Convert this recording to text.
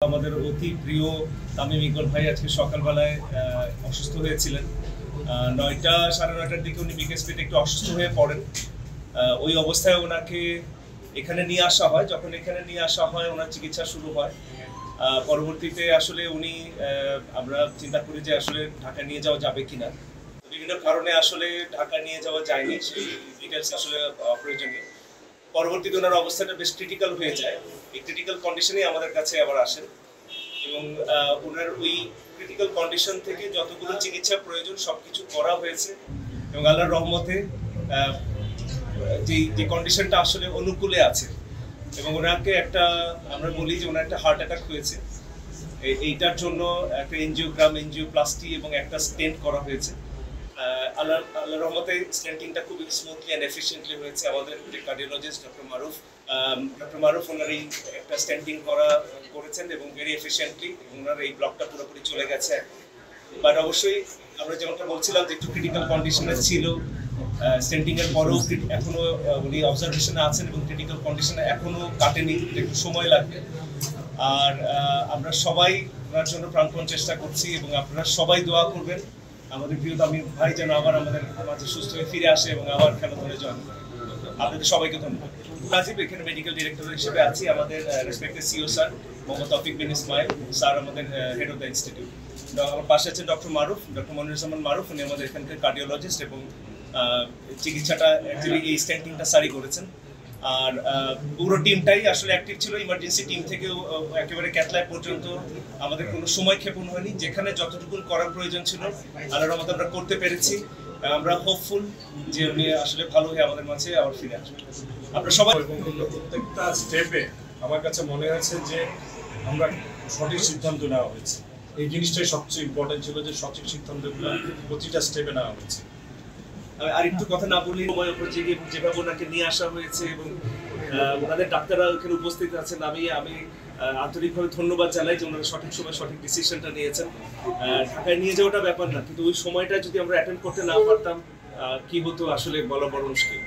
আমাদের অতি প্রিয় তামিম ইকবাল ভাই আজকে সকালবেলায় অসুস্থ হয়েছিলেন। 9টা সাড়ে 9টার দিকে উনি বিকেএসপিতে একটু অসুস্থ হয়ে পড়েন। ওই অবস্থায় ওনাকে এখানে নিয়ে আসা হয়। যখন এখানে নিয়ে আসা হয় ওনার চিকিৎসা শুরু হয়। পরবর্তীতে আসলে উনি আমরা চিন্তা করি যে আসলে ঢাকা নিয়ে যাওয়া যাবে কিনা। বিভিন্ন কারণে আসলে ঢাকা নিয়ে যাওয়া যায়নি, সেই ডিটেলস আসলে প্রয়োজনীয়। পরবর্তীতে ওনার অবস্থাটা বেশ ক্রিটিক্যাল হয়ে যায়। এই ক্রিটিক্যাল কন্ডিশনে আমাদের কাছে আবার আসেন এবং ওনার ওই ক্রিটিক্যাল কন্ডিশন থেকে যতগুলো চিকিৎসা প্রয়োজন সবকিছু করা হয়েছে এবং আল্লাহর রহমতে যে কন্ডিশনটা আসলে অনুকূলে আছে এবং ওনাকে একটা আমরা বলি যে ওনার একটা হার্ট অ্যাটাক হয়েছে। এইটার জন্য একটা এনজিওপ্লাস্টি এবং একটা স্টেন্ট করা হয়েছে। আল্লাহর রহমতে স্টেন্টিংটা খুব স্মুথলি অ্যান্ড এফিশিয়েন্টলি হয়েছে। আমাদের যে কার্ডিওলজিস্ট ডক্টর মারুফ ওনার এই একটা স্টেন্টিং করেছেন এবং ভেরি এফিশিয়েন্টলি ওনার এই ব্লকটা পুরোপুরি চলে গেছে। বাট অবশ্যই আমরা যেমনটা বলছিলাম যে একটু ক্রিটিক্যাল কন্ডিশনে ছিল, স্টেন্টিং এর পরেও এখনো উনি অবজারভেশনে আছেন এবং ক্রিটিক্যাল কন্ডিশনে এখনো কাটেনি, একটু সময় লাগবে। আর আমরা সবাই ওনার জন্য প্রাণপণ চেষ্টা করছি এবং আপনারা সবাই দোয়া করবেন আমাদের প্রিয় তামিম ভাই যেন আবার আমাদের মাঝে সুস্থ হয়ে ফিরে আসে এবং আবার খেলাধুলায় জয়েন করে। আপনাদের সবাইকে ধন্যবাদ। রাজীব এখানে মেডিকেল ডিরেক্টর হিসেবে আছি। আমাদের রেসপেক্টেড সিও স্যার মোহাম্মদ তৌফিক বিন ইসমাইল স্যার আমাদের হেড অফ দ্য ইনস্টিটিউট। আমার পাশে আছেন ডক্টর মনিরুজ্জামান মারুফ, উনি আমাদের এখানকার কার্ডিওলজিস্ট এবং চিকিৎসাটা অ্যাকচুয়ালি এই স্টেন্টিংটা স্যারই করেছেন। আর পুরো টিমটাই আসলে অ্যাক্টিভ ছিল, ইমার্জেন্সি টিম থেকেও একেবারে ক্যাথল্যাব পর্যন্ত আমাদের কোনো সময় ক্ষেপণ হয়নি। যেখানে যতটুকু করার প্রয়োজন ছিল আল্লাহর রহমতে আমরা করতে পেরেছি। আমরা হোপফুল যে উনি আসলে ভালো হয়ে আমাদের মাঝে আবার ফিরে আসবেন। আমরা সবাই এবং প্রত্যেকটা স্টেপে আমার কাছে মনে হয়েছে যে আমরা সঠিক সিদ্ধান্ত নেওয়া হয়েছে। এই জিনিসটাই সবচেয়ে ইম্পর্টেন্ট ছিল যে সঠিক সিদ্ধান্তগুলো প্রতিটা স্টেপে নেওয়া হয়েছে। আর একটু কথা না বললেই সময় উপর যেভাবে ওনাকে নিয়ে আসা হয়েছে এবং ওনাদের ডাক্তাররা ওখানে উপস্থিত আছেন, আমি আন্তরিকভাবে ধন্যবাদ জানাই যে ওনারা সঠিক সময় সঠিক ডিসিশনটা নিয়েছেন। ঢাকায় নিয়ে যাওয়াটা ব্যাপার না, কিন্তু ওই সময়টা যদি আমরা অ্যাটেন্ড করতে না পারতাম কি হতো আসলে বলা বড় মুশকিল।